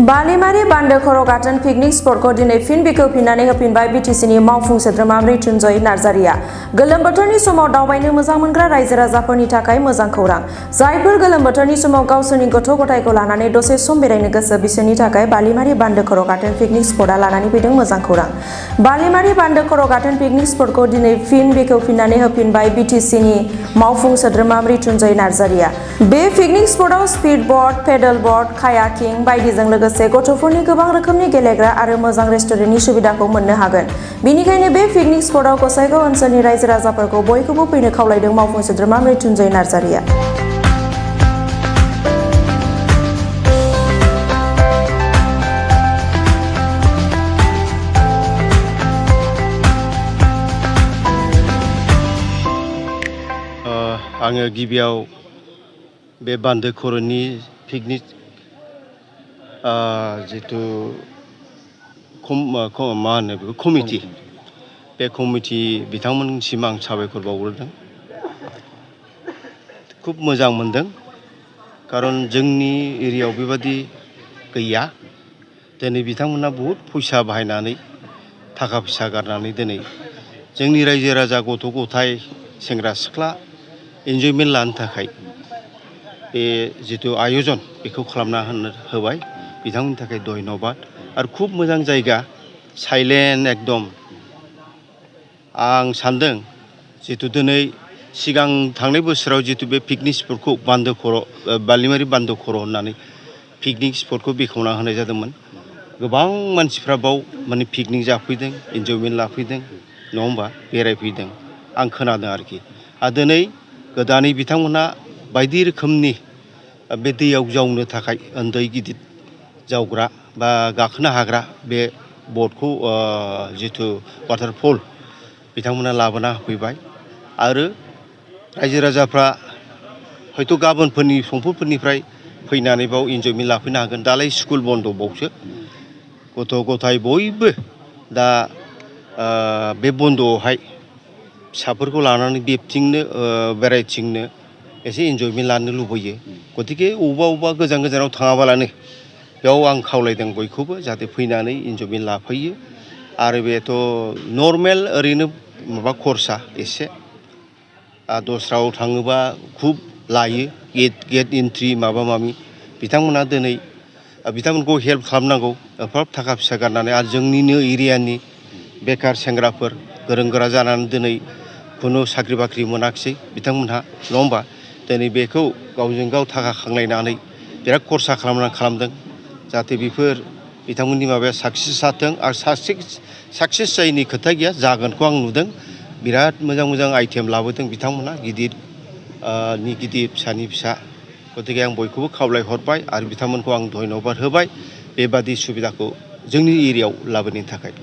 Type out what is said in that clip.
बालिमारि बान्दो खर' गाथोन पिकनिक स्पटखौ दिनै फिन बेखेवफिननानै होफिनबाय बिटिसिनि मावफुं सोद्रोमा मृत्युन्जय नार्जारिया। गोलोम बोथोरनि समाव दावबायनो मोजां मोनग्रा रायजो राजाफोरनि थाखाय मोजां खौरां। जायफोर गोलोम बोथोरनि समाव गावसोरनि गथ' गथायखौ लानानै दसे सम बेरायनो गोसो बिसोरनि थाखाय बालिमारि बान्दो खर' गाथोन पिकनिक स्पटआ लानानै फैदों मोजां खौरां। बालिमारि बान्दो खर' गाथोन पिकनिक स्पटखौ दिनै फिन बेखेवफिननानै होफिनबाय बिटिसिनि मावफुं सोद्रोमा मृत्युन्जय नार्जारिया। बे पिकनिक स्पटआव speed boat, pedal boat, kayaking बायदिजों लोगोसे गथ'फोरनि गोबां रोखोमनि गेलेग्रा आरो मोजां रेस्टुरेन्टनि सुबिदाखौ मोननो हागोन। बेनिखायनो बे पिकनिक स्पटआव गसाइगाव ओनसोलनि रायजो राजाफोरखौ बयखौबो फैनो खावलायदों मावफुं सोद्रोमा मृत्युन्जय नार्जारिया। आङो गिबियाव बे बान्दो खर'नि पिकनिक जितु मा होनो बेखौ कमिटि, बे कमिटि बिथांमोनसिम आं साबायखर बावग्रोदों। खुब मोजां मोनदों, खारन जोंनि एरियायाव बेबादि गैया। दिनै बिथांमोना बहुद फैसा बाहायनानै थाखा फैसा गारनानै दिनै जोंनि रायजो राजा गथ' गथाय सेंग्रा सिख्ला इन्जयमेन्ट लानो थाखाय बे जितु आयजन बेखौ खालामना होबाय। बिथांमोननि थाखाय धन्यबाद। आरो खुब मोजां जायगा, साइलेन्ट एकदम। आं सान्दों जितु दिनै सिगां थांनाय बोसोराव जितु बे पिकनिक स्पटखौ बान्दो खर' बालिमारि बान्दो खर' होननानै पिकनिक स्पटखौ बेखेवना होनाय जादोंमोन। गोबां मानसिफ्रा बाव माने पिकनिक जाफैदों, इन्जयमेन्ट लाफैदों, नङा होमबा, बेरायफैदों, आं खोनादों आरोखि। आरो दिनै गोदानै बिथांमोनहा बायदि रोखोमनि बे दैयाव जावनो थाखाय उन्दै गिदिर जावग्रा बा गाखोनो हाग्रा बे बटखौ जितु वाटारफल बिथांमोना लाबोना होफैबाय। आरो रायजो राजाफ्रा हयथ' गाबोनफोरनि समफोरनिफ्राय फैनानै बाव इन्जयमेन्ट लाफैनो हागोन। दालाय स्कुल बन्द' बावसो, गथ' गथाय बयबो दा बे बन्द'आवहाय फिसाफोरखौ लानानै बेरायथिंनो बेरायथिंनो एसे इन्जयमेन्ट लानो लुबैयो। गतिके अबेबा गोजान गोजानाव थाङाबालानो बेयाव आं खावलायदों बयखौबो जाहाथे फैनानै इन्जयमेन्ट लाफैयो। आरो बेथ' नर्मेल ओरैनो माबा खरसा एसे, दस्रायाव थाङोबा खुब लायो गेट एन्ट्रि माबा माबि। बिथांमोनहा दिनै बिथांमोनखौ हेल्प खालामनांगौ, एफाराब थाखा फैसा गारनानै। आरो जोंनिनो एरियानि बेखार सेंग्राफोर गोरों गोरा जानानै दिनै खुनु साख्रि बाख्रि मोनाखिसै बिथांमोनहा, नङा होमबा। दिनै बेखौ गावजों गाव थाखा खांलायनानै बिराद खरसा खालामदों। जाहाथे बेफोर बिथांमोननि माबाया साक्सेस जाथों। आरो साक्सेस जायैनि खोथा गैया, जागोनखौ आं नुदों। बिराद मोजां मोजां आइटेम लाबोदों बिथांमोनहा, गिदिरनि गिदिर फिसानि फिसा। गतिके आं बयखौबो खावलायहरबाय आरो बिथांमोनखौ आं धन्यबाद होबाय बेबादि सुबिदाखौ जोंनि एरियायाव लाबोनायनि थाखाय।